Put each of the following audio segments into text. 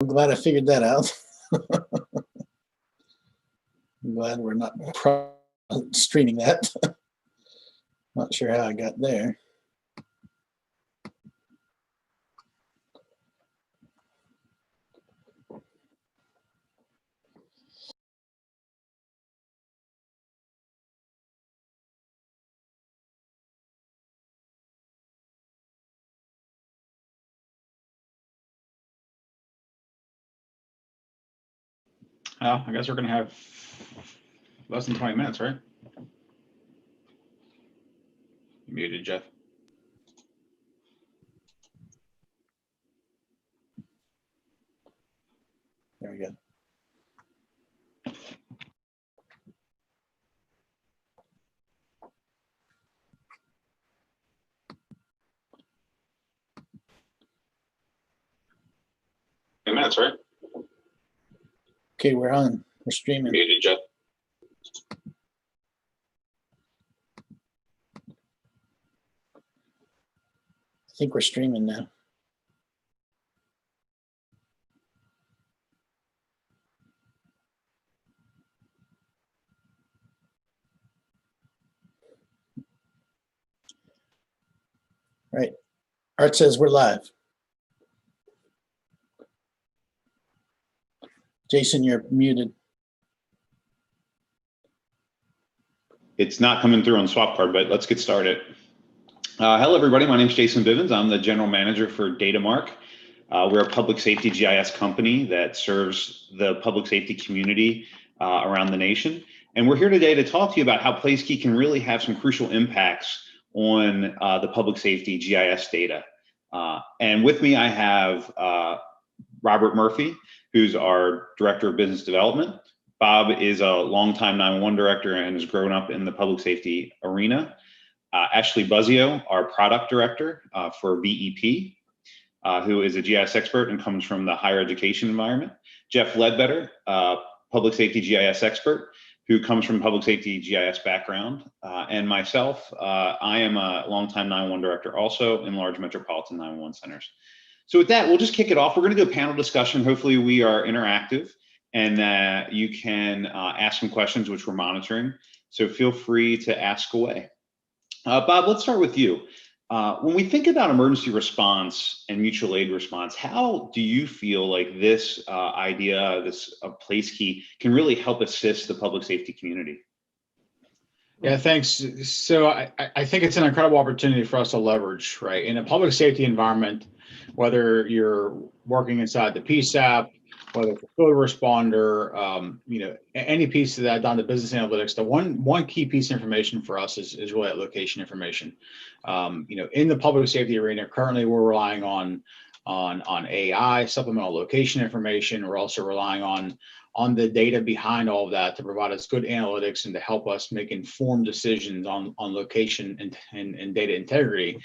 I'm glad I figured that out. I'm glad we're not streaming that. Not sure how I got there. I guess we're going to have less than 20 minutes, right? You muted, Jeff. There we go. Minutes, right? Okay, we're on. We're streaming. Muted, Jeff. I think we're streaming now. Right. Art says we're live. Jason, you're muted. It's not coming through on Swap Card, but let's get started. Hello, everybody. My name is Jason Bivens. I'm the general manager for DATAMARK. We're a public safety GIS company that serves the public safety community around the nation. And we're here today to talk to you about how Placekey can really have some crucial impacts on the public safety GIS data. And with me, I have Robert Murphy, who's our Director of Business Development. Bob is a longtime 911 director and has grown up in the public safety arena. Ashley Buzzeo, our Product Director for BEP, who is a GIS expert and comes from the higher education environment. Jeff Ledbetter, Public Safety GIS expert, who comes from public safety GIS background. And myself, I am a longtime 911 director also in large metropolitan 911 centers. So with that, we'll just kick it off. We're going to do a panel discussion. Hopefully we are interactive and you can ask some questions, which we're monitoring. So feel free to ask away. Bob, let's start with you. When we think about emergency response and mutual aid response, how do you feel like this idea, this Placekey, can really help assist the public safety community? Yeah, thanks. So I think it's an incredible opportunity for us to leverage, right? In a public safety environment, whether you're working inside the PSAP, whether it's a field responder, you know, any piece of that down to business analytics, the one key piece of information for us is really that location information. You know, in the public safety arena, currently we're relying on AI, supplemental location information. We're also relying on the data behind all of that to provide us good analytics and to help us make informed decisions on location and data integrity.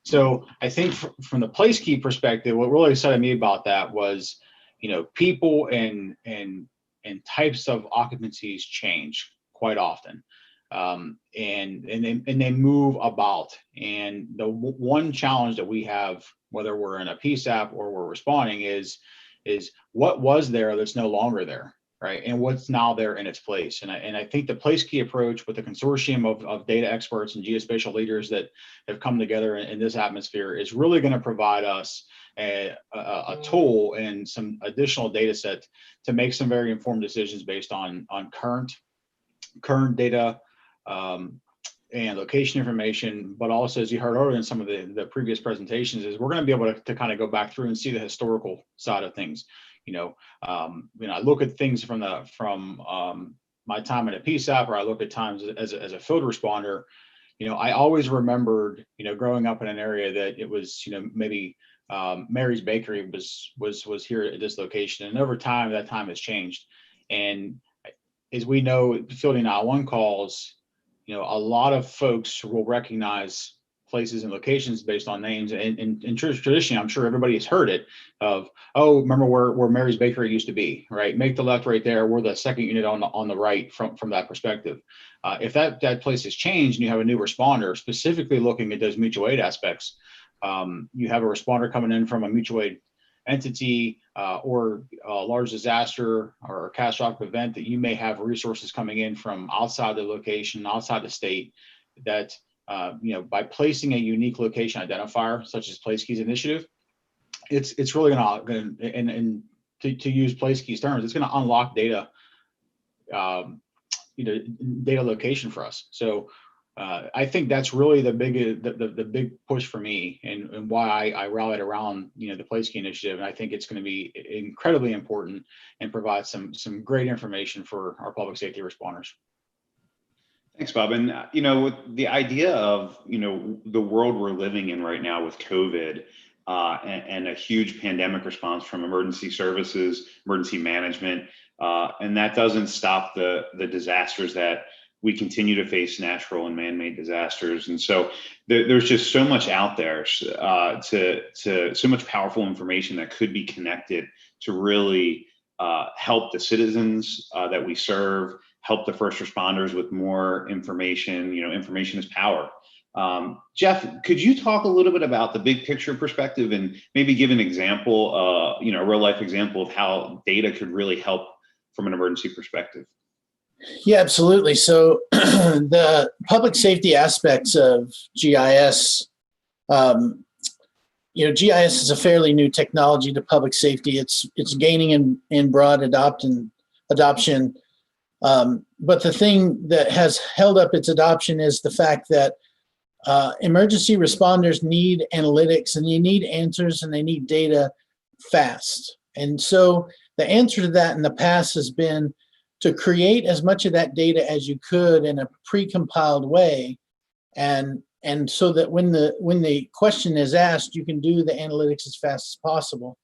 So I think from the Placekey perspective, what really excited me about that was, you know, people and types of occupancies change quite often, and they move about. And the one challenge that we have, whether we're in a PSAP or we're responding, is what was there that's no longer there, right? And what's now there in its place. And I think the Placekey approach with the consortium of data experts and geospatial leaders that have come together in this atmosphere is really going to provide us a tool and some additional data set to make some very informed decisions based on current data and location information, but also, as you heard earlier in some of the previous presentations, is we're going to be able to kind of go back through and see the historical side of things. You know, I look at things from my time in a PSAP, or I look at times as a field responder. You know, I always remembered, you know, growing up in an area that it was, you know, maybe Mary's Bakery was here at this location, and over time that time has changed. And as we know, fielding 911 calls, you know, a lot of folks will recognize places and locations based on names. And traditionally, I'm sure everybody has heard it of, oh, remember where Mary's Bakery used to be, right? Make the left right there. We're the second unit on the right from that perspective. If that place has changed and you have a new responder specifically looking at those mutual aid aspects, you have a responder coming in from a mutual aid entity or a large disaster or a catastrophic event, that you may have resources coming in from outside the location, outside the state, that by placing a unique location identifier such as Placekey's initiative, it's really going to, and to use Placekey's terms, it's going to unlock data, data location for us. So I think that's really the big push for me, and why I rallied around the Placekey initiative. And I think it's going to be incredibly important and provide some great information for our public safety responders. Thanks, Bob. And with the idea of the world we're living in right now with COVID and a huge pandemic response from emergency services, emergency management, and that doesn't stop the disasters that we continue to face, natural and man-made disasters. And so there's just so much out there to so much powerful information that could be connected to really help the citizens that we serve, help the first responders with more information. Information is power. Jeff, could you talk a little bit about the big picture perspective and maybe give an example, a real life example of how data could really help from an emergency perspective? Yeah, absolutely. So the public safety aspects of GIS, GIS is a fairly new technology to public safety. It's gaining in broad adoption. But the thing that has held up its adoption is the fact that emergency responders need analytics, and they need answers, and they need data fast. And so the answer to that in the past has been to create as much of that data as you could in a pre-compiled way, and so that when the question is asked, you can do the analytics as fast as possible.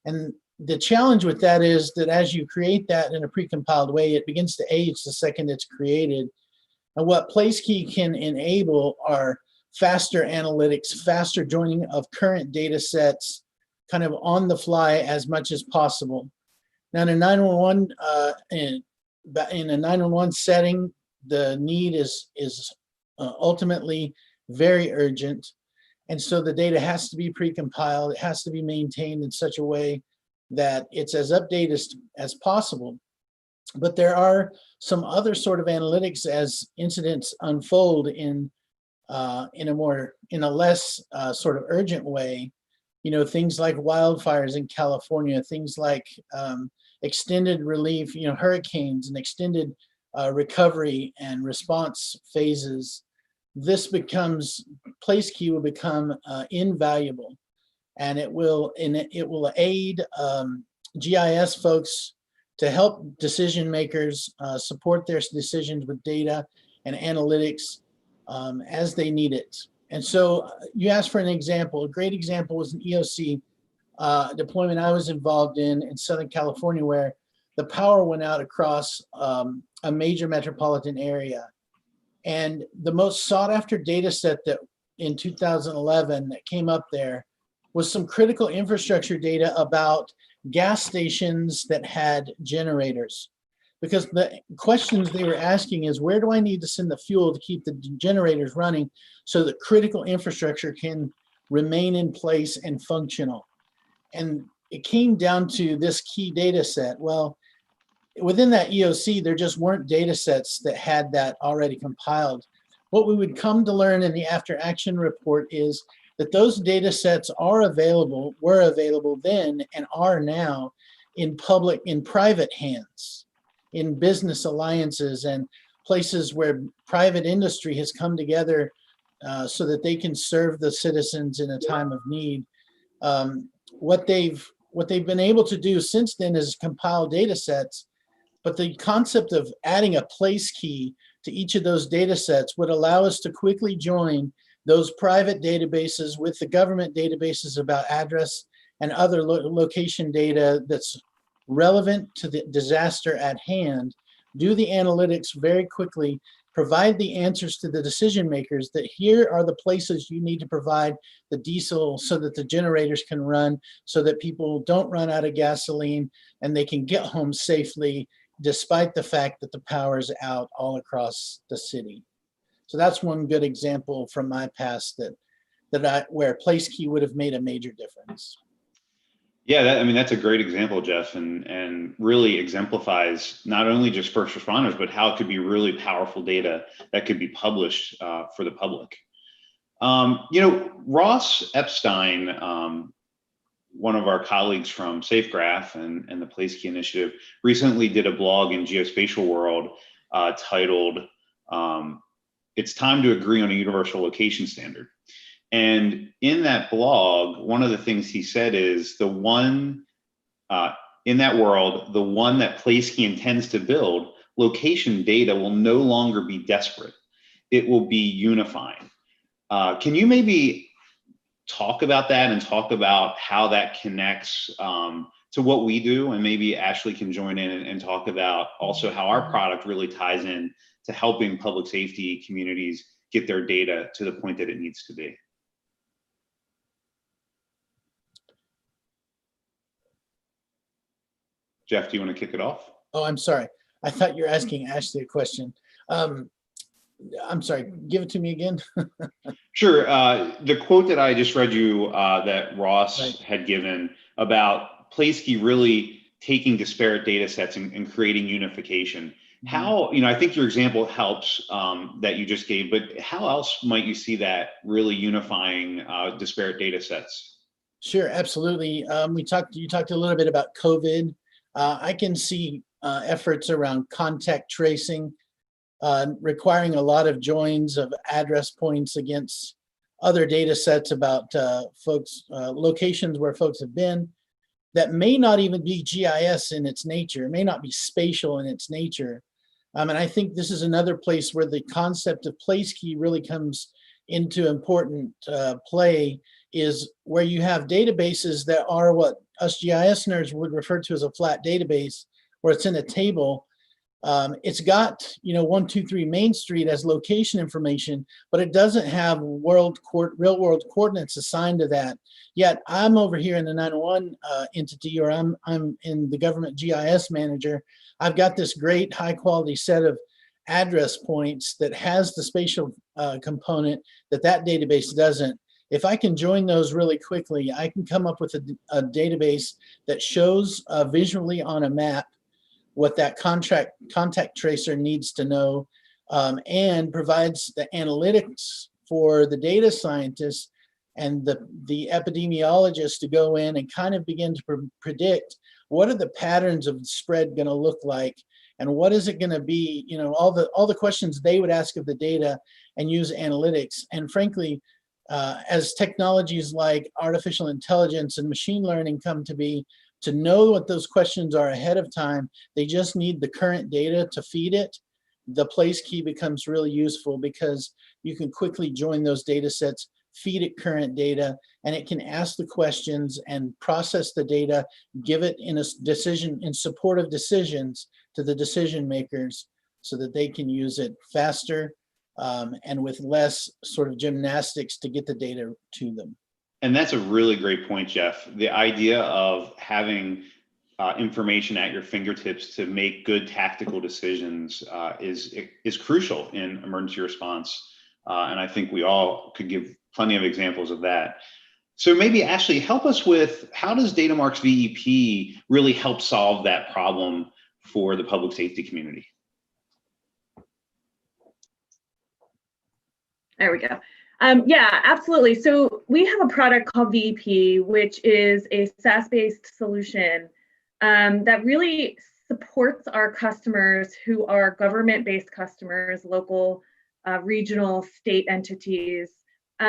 And the challenge with that is that as you create that in a pre-compiled way, it begins to age the second it's created. And what Placekey can enable are faster analytics, faster joining of current data sets, kind of on the fly as much as possible. Now in a 911 in a 911 setting, the need is ultimately very urgent, and so the data has to be pre-compiled. It has to be maintained in such a way that it's as updated as possible. But there are some other sort of analytics as incidents unfold in a less sort of urgent way. Things like wildfires in California, things like extended relief, hurricanes and extended recovery and response phases. Placekey will become invaluable, and it will aid GIS folks to help decision makers support their decisions with data and analytics as they need it. And so you asked for an example. A great example was an EOC deployment I was involved in Southern California, where the power went out across a major metropolitan area. And the most sought after data set that in 2011 that came up there was some critical infrastructure data about gas stations that had generators. Because the questions they were asking is, where do I need to send the fuel to keep the generators running so that critical infrastructure can remain in place and functional? And it came down to this key data set. Well, within that EOC, there just weren't data sets that had that already compiled. What we would come to learn in the after action report is that those data sets were available then, and are now in private hands, in business alliances and places where private industry has come together so that they can serve the citizens in a time of need. What they've been able to do since then is compile data sets, but the concept of adding a place key to each of those data sets would allow us to quickly join those private databases with the government databases about address and other location data that's relevant to the disaster at hand, do the analytics very quickly, provide the answers to the decision makers that here are the places you need to provide the diesel so that the generators can run, so that people don't run out of gasoline and they can get home safely despite the fact that the power is out all across the city. So that's one good example from my past where Placekey would have made a major difference. Yeah, I mean, that's a great example, Jeff, and really exemplifies not only just first responders, but how it could be really powerful data that could be published for the public. Ross Epstein, one of our colleagues from SafeGraph and the Placekey initiative, recently did a blog in Geospatial World titled, "It's Time to Agree on a Universal Location Standard." And in that blog, one of the things he said is in that world, the one that Placekey intends to build, location data will no longer be disparate. It will be unifying. Can you maybe talk about that and talk about how that connects to what we do? And maybe Ashley can join in and talk about also how our product really ties in to helping public safety communities get their data to the point that it needs to be. Jeff, do you want to kick it off? Oh, I'm sorry. I thought you were asking Ashley a question. I'm sorry, give it to me again. Sure. The quote that I just read you that Ross had given about Placekey really taking disparate data sets and creating unification. How, I think your example helps that you just gave, but how else might you see that really unifying disparate data sets? Sure, absolutely. You talked a little bit about COVID. I can see efforts around contact tracing requiring a lot of joins of address points against other data sets about locations where folks have been that may not even be GIS in its nature, it may not be spatial in its nature. And I think this is another place where the concept of Placekey really comes into important play, is where you have databases that are what us GIS nerds would refer to as a flat database, where it's in a table. It's got 1, 2, 3 Main Street as location information, but it doesn't have real world coordinates assigned to that. Yet I'm over here in the 901 entity, or I'm in the government GIS manager. I've got this great high quality set of address points that has the spatial component that database doesn't. If I can join those really quickly, I can come up with a database that shows visually on a map what that contact tracer needs to know, and provides the analytics for the data scientists and the epidemiologists to go in and kind of begin to predict what are the patterns of the spread going to look like, and what is it going to be, all the questions they would ask of the data, and use analytics. And frankly, as technologies like artificial intelligence and machine learning come to be, to know what those questions are ahead of time, they just need the current data to feed it. The Placekey becomes really useful because you can quickly join those data sets, feed it current data, and it can ask the questions and process the data, give it in support of decisions to the decision makers so that they can use it faster and with less sort of gymnastics to get the data to them. And that's a really great point, Jeff. The idea of having information at your fingertips to make good tactical decisions is crucial in emergency response. And I think we all could give plenty of examples of that. So maybe Ashley, help us with, how does DATAMARK's VEP really help solve that problem for the public safety community? There we go. Yeah, absolutely. So we have a product called VEP, which is a SaaS-based solution that really supports our customers who are government-based customers, local, regional, state entities,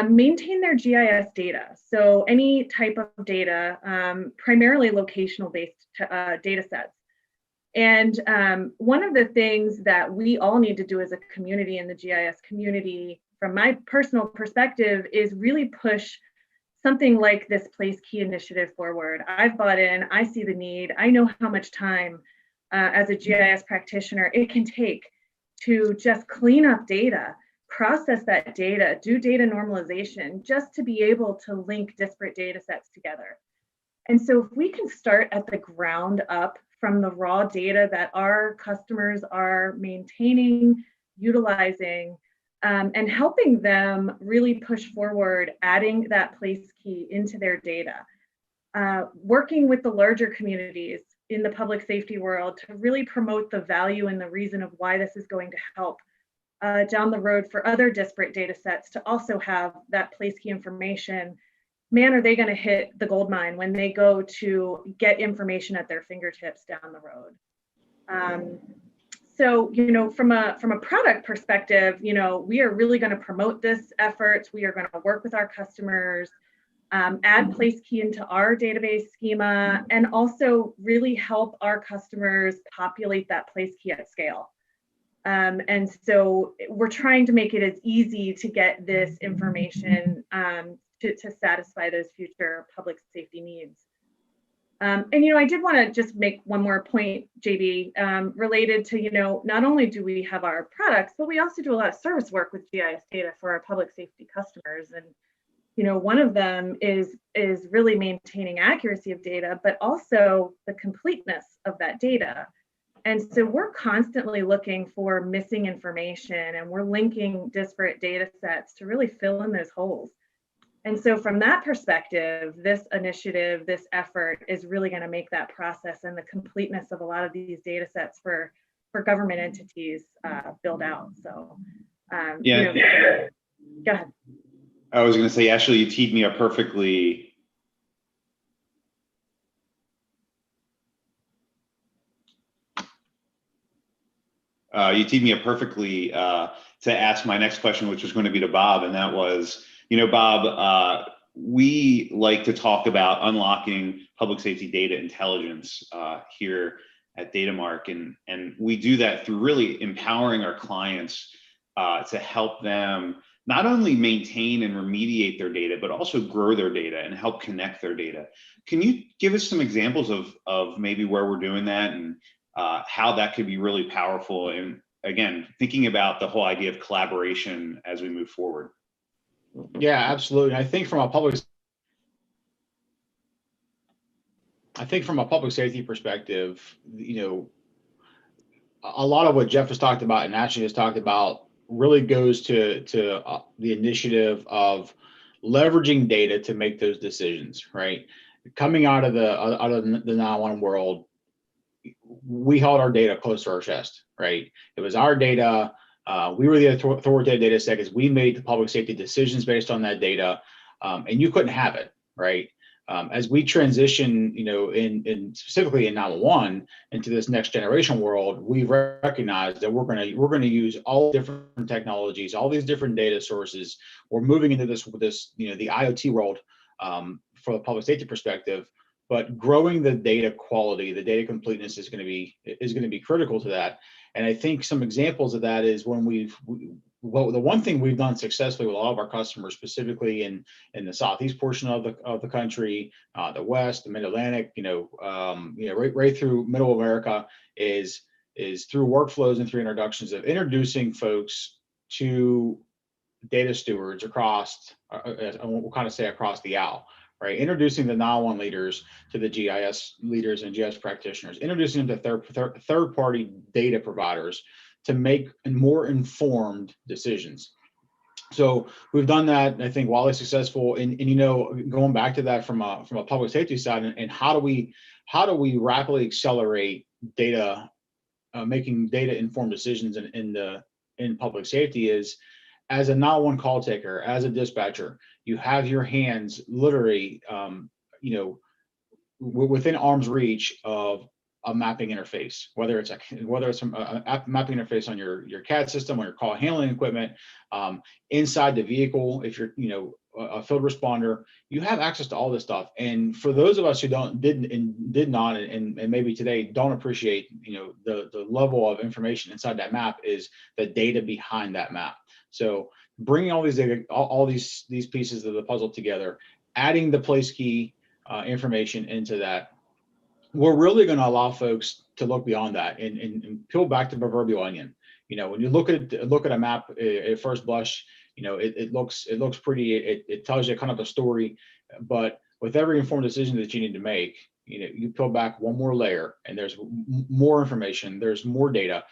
maintain their GIS data. So any type of data, primarily locational-based data sets. And one of the things that we all need to do as a community in the GIS community, from my personal perspective, is really push something like this Placekey initiative forward. I've bought in, I see the need, I know how much time as a GIS practitioner it can take to just clean up data, process that data, do data normalization, just to be able to link disparate data sets together. And so if we can start at the ground up from the raw data that our customers are maintaining, utilizing, and helping them really push forward, adding that Placekey into their data. working with the larger communities in the public safety world to really promote the value and the reason of why this is going to help down the road for other disparate data sets to also have that Placekey information. Man, are they going to hit the gold mine when they go to get information at their fingertips down the road. So, from a product perspective, we are really going to promote this effort. We are going to work with our customers, add Placekey into our database schema, and also really help our customers populate that Placekey at scale. And so we're trying to make it as easy to get this information to satisfy those future public safety needs. And I did want to just make one more point, JB, related to, not only do we have our products, but we also do a lot of service work with GIS data for our public safety customers. And, one of them is really maintaining accuracy of data, but also the completeness of that data. And so we're constantly looking for missing information, and we're linking disparate data sets to really fill in those holes. And so from that perspective, this initiative, this effort is really going to make that process and the completeness of a lot of these data sets for government entities build out. So, yeah. Go ahead. I was going to say, Ashley, you teed me up perfectly. To ask my next question, which was going to be to Bob, and that was, Bob, we like to talk about unlocking public safety data intelligence here at DATAMARK, and we do that through really empowering our clients to help them not only maintain and remediate their data, but also grow their data and help connect their data. Can you give us some examples of maybe where we're doing that and how that could be really powerful? And again, thinking about the whole idea of collaboration as we move forward. Yeah, absolutely. I think from a public safety perspective, a lot of what Jeff has talked about and Ashley has talked about really goes to the initiative of leveraging data to make those decisions, right? Coming out of the 911 world, we held our data close to our chest, right? It was our data. We were the authoritative data set because we made the public safety decisions based on that data, and you couldn't have it, right? As we transition, in specifically in 911 into this next generation world, we recognize that we're going to use all different technologies, all these different data sources. We're moving into this the IoT world for the public safety perspective. But growing the data quality, the data completeness is going to be critical to that. And I think some examples of that is when the one thing we've done successfully with a lot of our customers, specifically in the southeast portion of the country, the west, the mid-Atlantic, right through middle America, is through workflows and through introductions of introducing folks to data stewards across, we'll kind of say across the aisle. Right, introducing the 911 leaders to the GIS leaders and GIS practitioners, introducing them to third-party data providers to make more informed decisions. So we've done that, I think, wildly successful. And going back to that from a public safety side, and how do we rapidly accelerate data, making data informed decisions in public safety is, as a 911 call taker, as a dispatcher, you have your hands literally, within arm's reach of a mapping interface, whether it's a mapping interface on your CAD system, on your call handling equipment, inside the vehicle. If you're, a field responder, you have access to all this stuff. And for those of us who did not, and maybe today don't appreciate, the level of information inside that map is the data behind that map. So bringing all these data, all these pieces of the puzzle together, adding the Placekey information into that, we're really going to allow folks to look beyond that and peel back the proverbial onion. When you look at a map at first blush, it looks pretty. It tells you kind of a story, but with every informed decision that you need to make, you peel back one more layer, and there's more information. There's more data.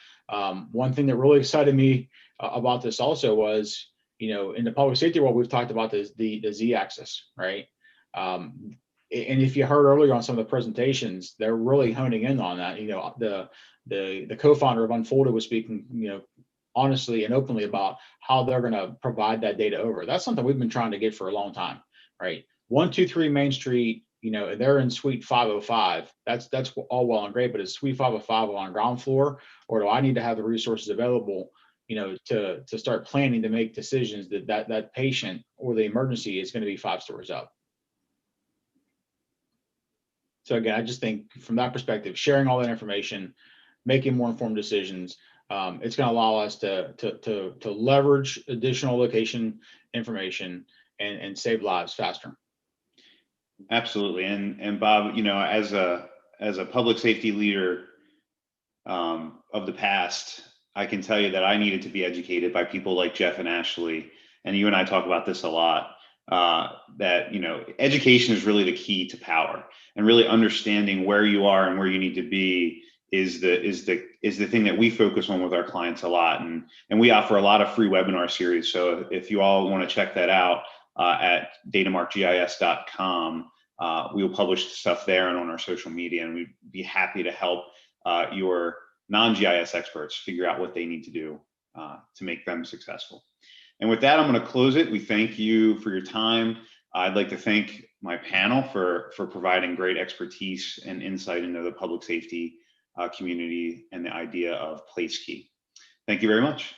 One thing that really excited me about this also was, in the public safety world, we've talked about the Z-axis, right? And if you heard earlier on some of the presentations, they're really honing in on that. You know, the co-founder of Unfolded was speaking, you know, honestly and openly about how they're going to provide that data over. That's something we've been trying to get for a long time, right? 123 Main Street, you know, they're in Suite 505. That's all well and great, but is Suite 505 on ground floor, or do I need to have the resources available, you know, to start planning to make decisions that patient or the emergency is going to be 5 stories up? So again, I just think from that perspective, sharing all that information, making more informed decisions, it's going to allow us to leverage additional location information and save lives faster. Absolutely. And Bob, you know, as a public safety leader of the past, I can tell you that I needed to be educated by people like Jeff and Ashley, and you and I talk about this a lot, that, you know, education is really the key to power, and really understanding where you are and where you need to be is the thing that we focus on with our clients a lot. And we offer a lot of free webinar series. So if you all want to check that out, at datamarkgis.com, we will publish stuff there and on our social media, and we'd be happy to help your non-GIS experts figure out what they need to do to make them successful. And with that, I'm going to close it. We thank you for your time. I'd like to thank my panel for providing great expertise and insight into the public safety community and the idea of Placekey. Thank you very much.